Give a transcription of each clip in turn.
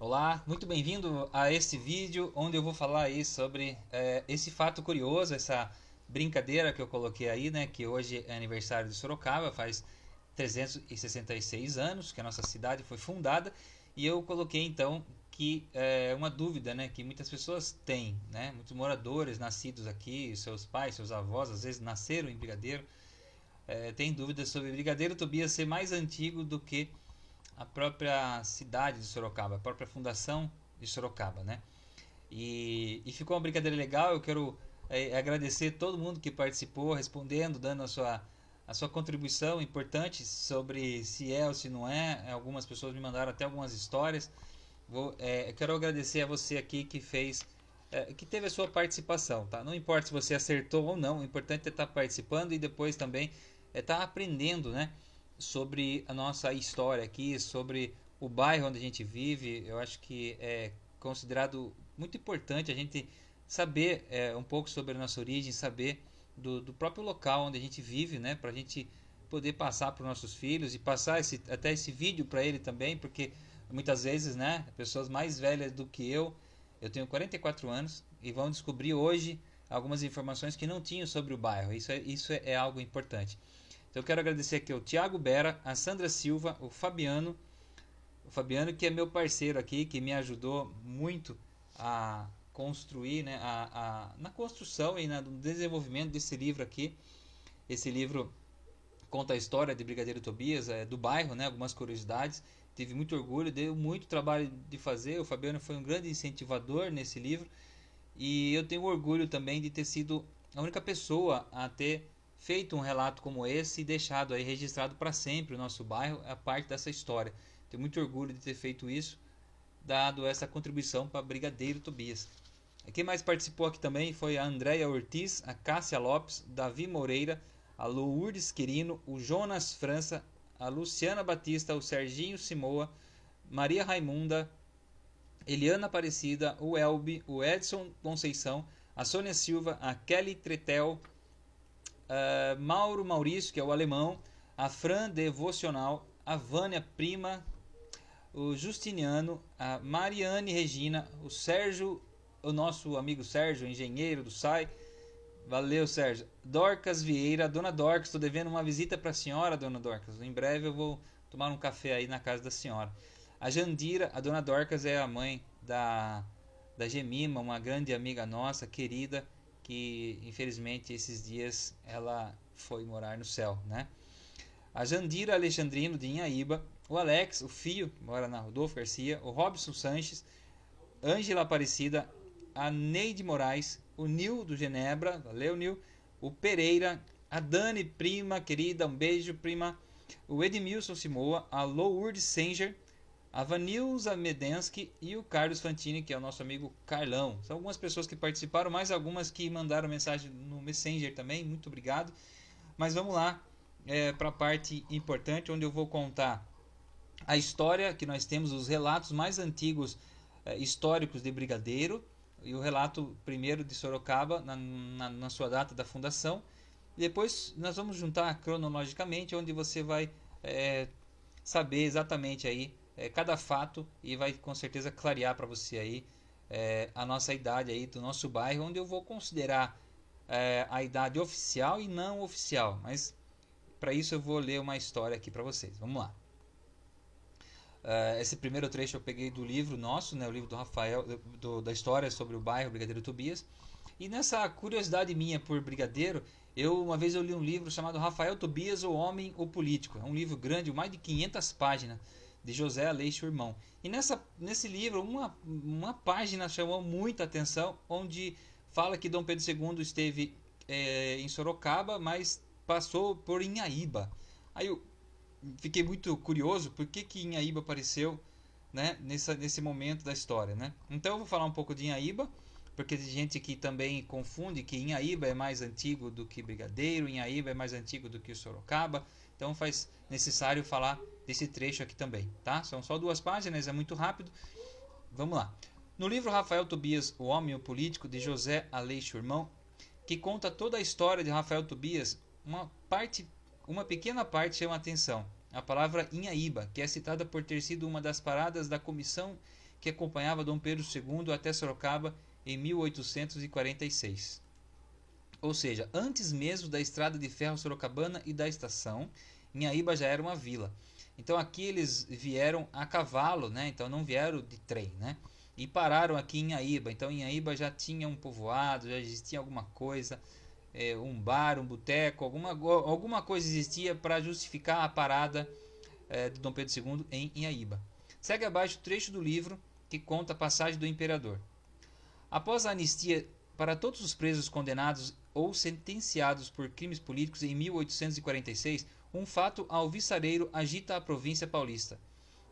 Olá, muito bem-vindo a este vídeo onde eu vou falar aí sobre esse fato curioso, essa brincadeira que eu coloquei aí, né, que hoje é aniversário de Sorocaba, faz 366 anos que a nossa cidade foi fundada, e eu coloquei então que é uma dúvida, né, que muitas pessoas têm, né, muitos moradores nascidos aqui, seus pais, seus avós, às vezes nasceram em Brigadeiro, têm dúvidas sobre Brigadeiro Tobias ser mais antigo do que a própria cidade de Sorocaba, a própria fundação de Sorocaba, né? E ficou uma brincadeira legal. Eu quero agradecer todo mundo que participou, respondendo, dando a sua contribuição importante sobre se é ou se não é. Algumas pessoas me mandaram até algumas histórias. Quero agradecer a você aqui que fez, que teve a sua participação, tá? Não importa se você acertou ou não, o importante é estar participando e depois também estar aprendendo, né? Sobre a nossa história aqui, sobre o bairro onde a gente vive. Eu acho que é considerado muito importante a gente saber um pouco sobre a nossa origem, saber do próprio local onde a gente vive, né? Para a gente poder passar para os nossos filhos e passar até esse vídeo para ele também, porque muitas vezes, né, pessoas mais velhas do que eu tenho 44 anos e vão descobrir hoje algumas informações que não tinham sobre o bairro. Isso é algo importante. Então eu quero agradecer aqui ao Tiago Bera, a Sandra Silva, o Fabiano que é meu parceiro aqui, que me ajudou muito a construir, né, na construção e no desenvolvimento desse livro aqui. Esse livro conta a história de Brigadeiro Tobias, do bairro, né, algumas curiosidades. Tive muito orgulho, deu muito trabalho de fazer. O Fabiano foi um grande incentivador nesse livro e eu tenho orgulho também de ter sido a única pessoa a ter feito um relato como esse e deixado aí registrado para sempre o nosso bairro, a parte dessa história. Tenho muito orgulho de ter feito isso, dado essa contribuição para Brigadeiro Tobias. Quem mais participou aqui também foi a Andréia Ortiz, a Cássia Lopes, Davi Moreira, a Lourdes Quirino, o Jonas França, a Luciana Batista, o Serginho Simoa, Maria Raimunda, Eliana Aparecida, o Elbi, o Edson Conceição, a Sônia Silva, a Kelly Tretel, Mauro Maurício, que é o alemão, a Fran Devocional, a Vânia Prima, o Justiniano, a Mariane Regina, o Sérgio, o nosso amigo Sérgio, engenheiro do SAI. Valeu, Sérgio. Dorcas Vieira, Dona Dorcas, estou devendo uma visita para a senhora, Dona Dorcas. Em breve eu vou tomar um café aí na casa da senhora. A Jandira, a Dona Dorcas é a mãe da Gemima, uma grande amiga nossa, querida, que infelizmente esses dias ela foi morar no céu, né? A Jandira Alexandrino de Inhaíba, o Alex, o Fio, que mora na Rodolfo Garcia, o Robson Sanches, Ângela Aparecida, a Neide Moraes, o Nil do Genebra, valeu Nil, o Pereira, a Dani, prima querida, um beijo prima, o Edmilson Simoa, a Lourdes Senger, a Vanilza Medensky e o Carlos Fantini, que é o nosso amigo Carlão. São algumas pessoas que participaram, mais algumas que mandaram mensagem no Messenger também, muito obrigado. Mas vamos lá para a parte importante, onde eu vou contar a história que nós temos, os relatos mais antigos históricos de Brigadeiro, e o relato primeiro de Sorocaba na sua data da fundação. E depois nós vamos juntar cronologicamente, onde você vai saber exatamente aí cada fato e vai com certeza clarear para você aí a nossa idade aí do nosso bairro, onde eu vou considerar a idade oficial e não oficial, mas para isso eu vou ler uma história aqui para vocês. Vamos lá. Esse primeiro trecho eu peguei do livro nosso, né, o livro do Rafael, da história sobre o bairro Brigadeiro Tobias. E nessa curiosidade minha por Brigadeiro, uma vez eu li um livro chamado Rafael Tobias, o Homem, o Político. É um livro grande, mais de 500 páginas, de José Aleixo Irmão. E nesse livro, uma página chamou muita atenção, onde fala que Dom Pedro II esteve em Sorocaba, mas passou por Inhaíba. Aí eu fiquei muito curioso por que Inhaíba apareceu, né, nesse momento da história, né? Então eu vou falar um pouco de Inhaíba, porque tem gente que também confunde que Inhaíba é mais antigo do que Brigadeiro, Inhaíba é mais antigo do que Sorocaba, então faz necessário falar desse trecho aqui também, tá? São só 2 páginas, é muito rápido. Vamos lá. No livro Rafael Tobias, O Homem e o Político, de José Aleixo Irmão, que conta toda a história de Rafael Tobias, uma pequena parte chama a atenção. A palavra Inhaíba, que é citada por ter sido uma das paradas da comissão que acompanhava Dom Pedro II até Sorocaba em 1846. Ou seja, antes mesmo da estrada de ferro sorocabana e da estação, Inhaíba já era uma vila. Então aqui eles vieram a cavalo, né? Então não vieram de trem, né? E pararam aqui em Inhaíba. Então Inhaíba já tinha um povoado, já existia alguma coisa, um bar, um boteco, alguma coisa existia para justificar a parada de Dom Pedro II em Inhaíba. Segue abaixo o trecho do livro que conta a passagem do imperador. Após a anistia para todos os presos condenados ou sentenciados por crimes políticos em 1846, um fato alvissareiro agita a província paulista: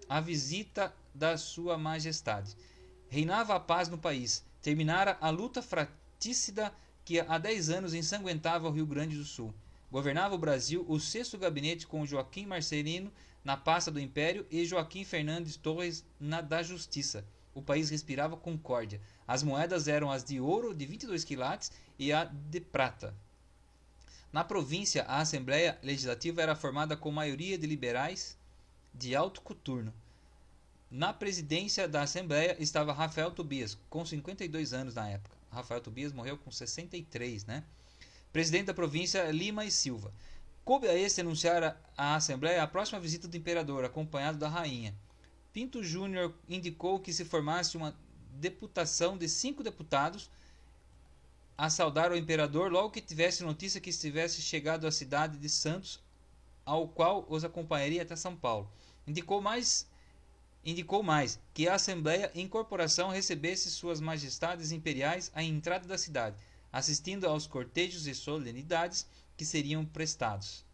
a visita da Sua Majestade. Reinava a paz no país, terminara a luta fratricida que há 10 anos ensanguentava o Rio Grande do Sul. Governava o Brasil o sexto gabinete com Joaquim Marcelino na pasta do Império e Joaquim Fernandes Torres na da Justiça. O país respirava concórdia. As moedas eram as de ouro de 22 quilates e a de prata. Na província, a Assembleia Legislativa era formada com maioria de liberais de alto coturno. Na presidência da Assembleia estava Rafael Tobias, com 52 anos na época. Rafael Tobias morreu com 63, né? Presidente da província, Lima e Silva. Coube a este anunciar à Assembleia a próxima visita do imperador, acompanhado da rainha. Pinto Júnior indicou que se formasse uma deputação de 5 deputados a saudar o imperador logo que tivesse notícia que estivesse chegado à cidade de Santos, ao qual os acompanharia até São Paulo. Indicou mais que a Assembleia em corporação recebesse suas majestades imperiais à entrada da cidade, assistindo aos cortejos e solenidades que seriam prestados.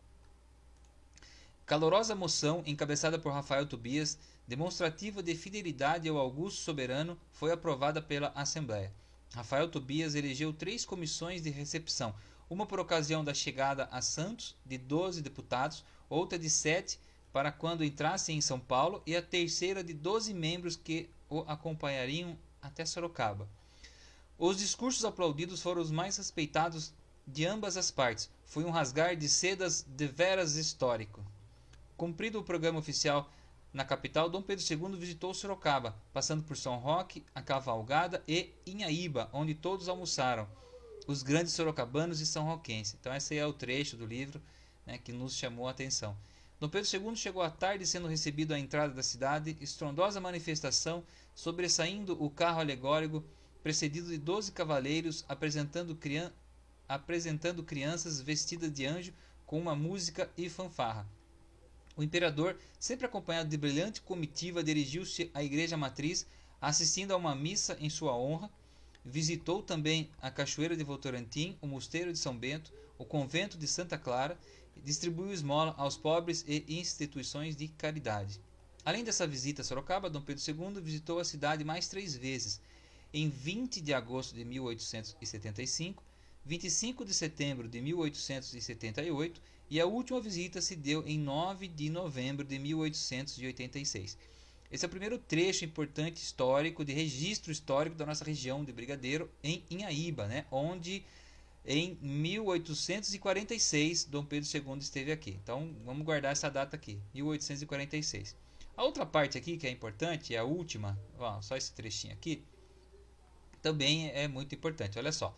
Calorosa moção, encabeçada por Rafael Tobias, demonstrativa de fidelidade ao augusto soberano, foi aprovada pela Assembleia. Rafael Tobias elegeu 3 comissões de recepção, uma por ocasião da chegada a Santos, de 12 deputados, outra de 7 para quando entrasse em São Paulo e a terceira de 12 membros que o acompanhariam até Sorocaba. Os discursos aplaudidos foram os mais respeitados de ambas as partes. Foi um rasgar de sedas deveras histórico. Cumprido o programa oficial na capital, Dom Pedro II visitou Sorocaba, passando por São Roque, a Cavalgada e Inhaíba, onde todos almoçaram, os grandes sorocabanos e são-roquenses. Então esse é o trecho do livro, né, que nos chamou a atenção. Dom Pedro II chegou à tarde sendo recebido à entrada da cidade, estrondosa manifestação, sobressaindo o carro alegórico, precedido de 12 cavaleiros, apresentando crianças vestidas de anjo com uma música e fanfarra. O imperador, sempre acompanhado de brilhante comitiva, dirigiu-se à igreja matriz, assistindo a uma missa em sua honra. Visitou também a Cachoeira de Votorantim, o Mosteiro de São Bento, o Convento de Santa Clara, e distribuiu esmola aos pobres e instituições de caridade. Além dessa visita a Sorocaba, Dom Pedro II visitou a cidade mais 3 vezes, em 20 de agosto de 1875, 25 de setembro de 1878 e a última visita se deu em 9 de novembro de 1886. Esse é o primeiro trecho importante histórico, de registro histórico da nossa região de Brigadeiro, em Inhaíba, né, onde em 1846 Dom Pedro II esteve aqui. Então vamos guardar essa data aqui, 1846. A outra parte aqui que é importante, é a última, só esse trechinho aqui, também é muito importante, olha só.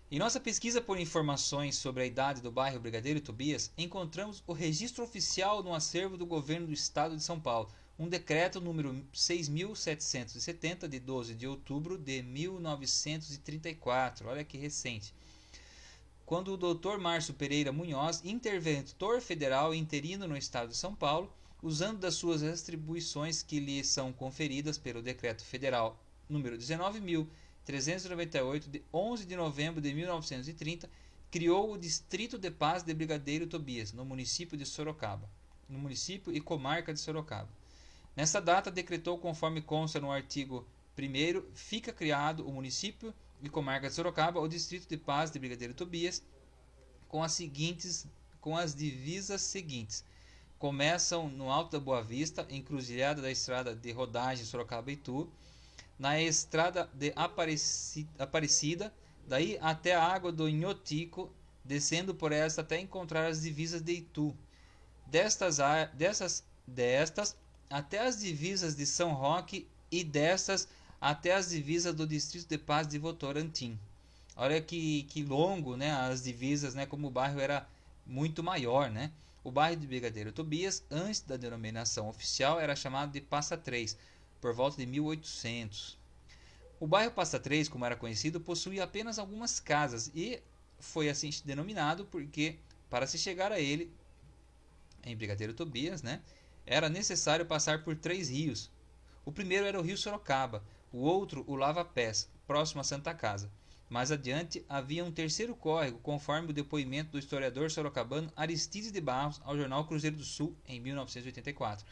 Em nossa pesquisa por informações sobre a idade do bairro Brigadeiro e Tobias, encontramos o registro oficial no acervo do governo do estado de São Paulo, um decreto número 6.770, de 12 de outubro de 1934, olha que recente, quando o Dr. Márcio Pereira Munhoz, interventor federal interino no estado de São Paulo, usando das suas atribuições que lhe são conferidas pelo decreto federal número 19.398, de 11 de novembro de 1930, criou o Distrito de Paz de Brigadeiro e Tobias, no município de Sorocaba, no município e comarca de Sorocaba. Nessa data, decretou, conforme consta no artigo 1º, fica criado o município e comarca de Sorocaba, o Distrito de Paz de Brigadeiro e Tobias, com as divisas seguintes. Começam no Alto da Boa Vista, encruzilhada da estrada de rodagem Sorocaba-Itu, na estrada de Aparecida, daí até a água do Inhotico, descendo por esta até encontrar as divisas de Itu. Destas até as divisas de São Roque e destas até as divisas do Distrito de Paz de Votorantim. Olha que longo, né, as divisas, né, como o bairro era muito maior, né? O bairro de Brigadeiro Tobias, antes da denominação oficial, era chamado de Passa Três, por volta de 1800. O bairro Passa Três, como era conhecido, possuía apenas algumas casas e foi assim denominado porque, para se chegar a ele, em Brigadeiro Tobias, né, era necessário passar por 3 rios. O primeiro era o rio Sorocaba, o outro o Lava Pés, próximo à Santa Casa. Mais adiante havia um terceiro córrego, conforme o depoimento do historiador sorocabano Aristides de Barros ao jornal Cruzeiro do Sul em 1984.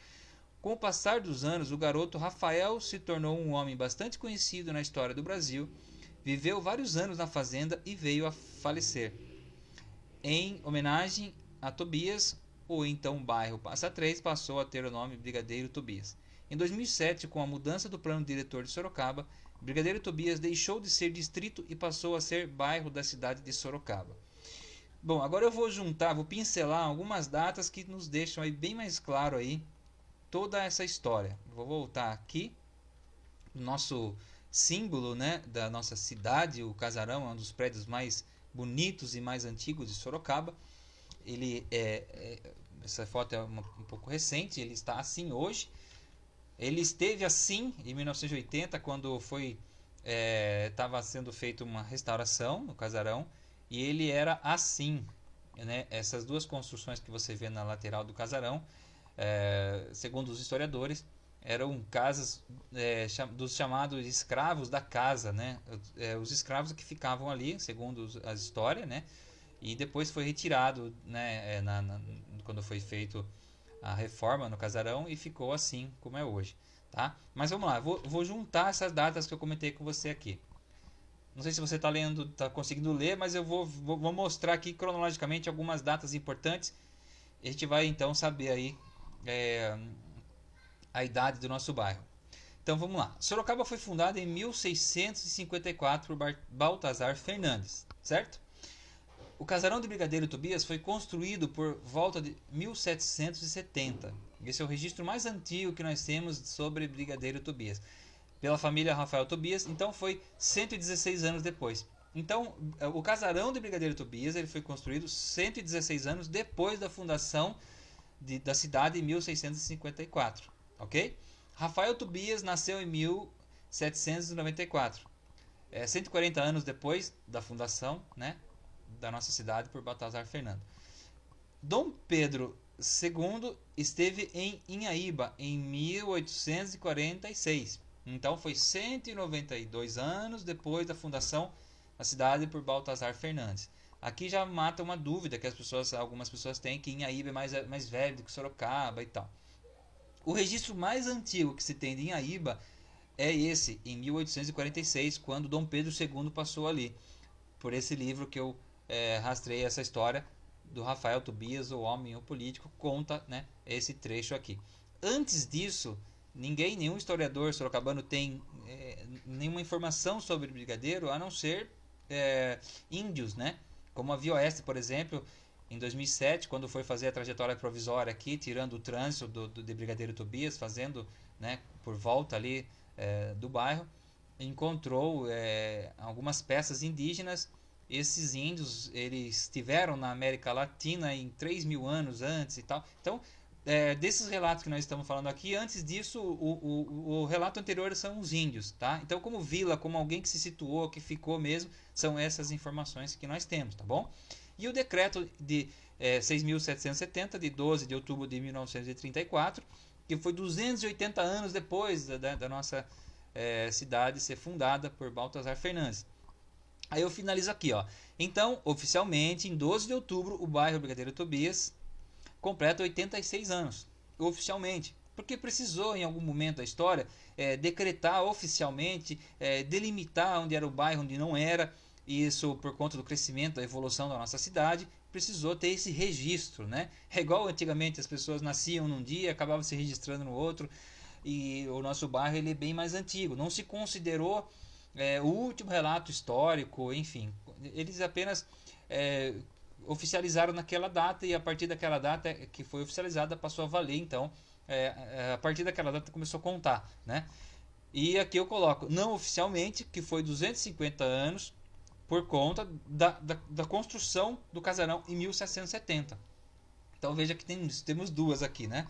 Com o passar dos anos, o garoto Rafael se tornou um homem bastante conhecido na história do Brasil, viveu vários anos na fazenda e veio a falecer. Em homenagem a Tobias, o então bairro Passa Três passou a ter o nome Brigadeiro Tobias. Em 2007, com a mudança do plano diretor de Sorocaba, Brigadeiro Tobias deixou de ser distrito e passou a ser bairro da cidade de Sorocaba. Bom, agora eu vou pincelar algumas datas que nos deixam aí bem mais claro aí toda essa história. Vou voltar aqui, o nosso símbolo, né, da nossa cidade, o Casarão, é um dos prédios mais bonitos e mais antigos de Sorocaba. Essa foto é um pouco recente, ele está assim hoje. Ele esteve assim em 1980, quando estava sendo feita uma restauração no casarão, e ele era assim, né? Essas duas construções que você vê na lateral do casarão, segundo os historiadores, eram casas dos chamados escravos da casa, né? Os escravos que ficavam ali, segundo a história, né? E depois foi retirado, né? Quando foi feito a reforma no casarão, e ficou assim como é hoje, tá? Mas vamos lá, vou juntar essas datas que eu comentei com você aqui. Não sei se você está lendo, está conseguindo ler, mas eu vou mostrar aqui cronologicamente algumas datas importantes. E a gente vai então saber aí a idade do nosso bairro. Então vamos lá. Sorocaba foi fundada em 1654 por Baltazar Fernandes, certo? O casarão de Brigadeiro Tobias foi construído por volta de 1770. Esse é o registro mais antigo que nós temos sobre Brigadeiro Tobias. Pela família Rafael Tobias, então foi 116 anos depois. Então, o casarão de Brigadeiro Tobias ele foi construído 116 anos depois da fundação da cidade em 1654. Ok? Rafael Tobias nasceu em 1794. 140 anos depois da fundação, né, da nossa cidade por Baltazar Fernando. Dom Pedro II esteve em Inhaíba em 1846. Então foi 192 anos depois da fundação da cidade por Baltazar Fernandes. Aqui já mata uma dúvida que algumas pessoas têm, que Inhaíba é mais velho do que Sorocaba e tal. O registro mais antigo que se tem de Inhaíba é esse, em 1846, quando Dom Pedro II passou ali. Por esse livro que eu rastrei essa história do Rafael Tobias, o homem, o político, conta, né, esse trecho aqui. Antes disso, nenhum historiador sorocabano tem nenhuma informação sobre Brigadeiro, a não ser índios, né? Como a Via Oeste, por exemplo, em 2007, quando foi fazer a trajetória provisória aqui, tirando o trânsito de Brigadeiro Tobias, fazendo, né, por volta ali do bairro, encontrou algumas peças indígenas. Esses índios, eles estiveram na América Latina em 3.000 anos antes e tal. Então, desses relatos que nós estamos falando aqui, antes disso, o relato anterior são os índios, tá? Então, como vila, como alguém que se situou, que ficou mesmo, são essas informações que nós temos, tá bom? E o decreto de 6.770, de 12 de outubro de 1934, que foi 280 anos depois da nossa cidade ser fundada por Baltazar Fernandes. Aí eu finalizo aqui, ó. Então, oficialmente, em 12 de outubro, o bairro Brigadeiro Tobias completa 86 anos. Oficialmente. Porque precisou, em algum momento da história, decretar oficialmente, delimitar onde era o bairro, onde não era. Isso por conta do crescimento, da evolução da nossa cidade, precisou ter esse registro, né? É igual antigamente, as pessoas nasciam num dia, acabavam se registrando no outro. E o nosso bairro ele é bem mais antigo. Não se considerou o último relato histórico, enfim, eles apenas oficializaram naquela data, e a partir daquela data que foi oficializada passou a valer. Então a partir daquela data começou a contar, né? E aqui eu coloco, não oficialmente, que foi 250 anos por conta da construção do casarão em 1770. Então veja que temos duas aqui, né?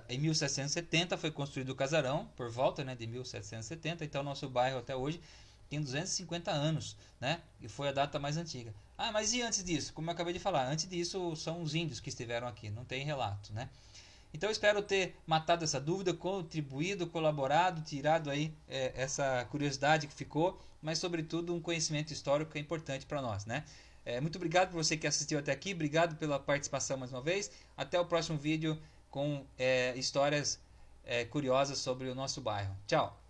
Em 1770 foi construído o casarão, por volta, né, de 1770. Então nosso bairro até hoje tem 250 anos, né? E foi a data mais antiga. Ah, mas e antes disso? Como eu acabei de falar, antes disso são os índios que estiveram aqui, não tem relato, né? Então eu espero ter matado essa dúvida, contribuído, colaborado, tirado aí essa curiosidade que ficou, mas sobretudo um conhecimento histórico que é importante para nós, né? Muito obrigado por você que assistiu até aqui, obrigado pela participação mais uma vez. Até o próximo vídeo com histórias curiosas sobre o nosso bairro. Tchau!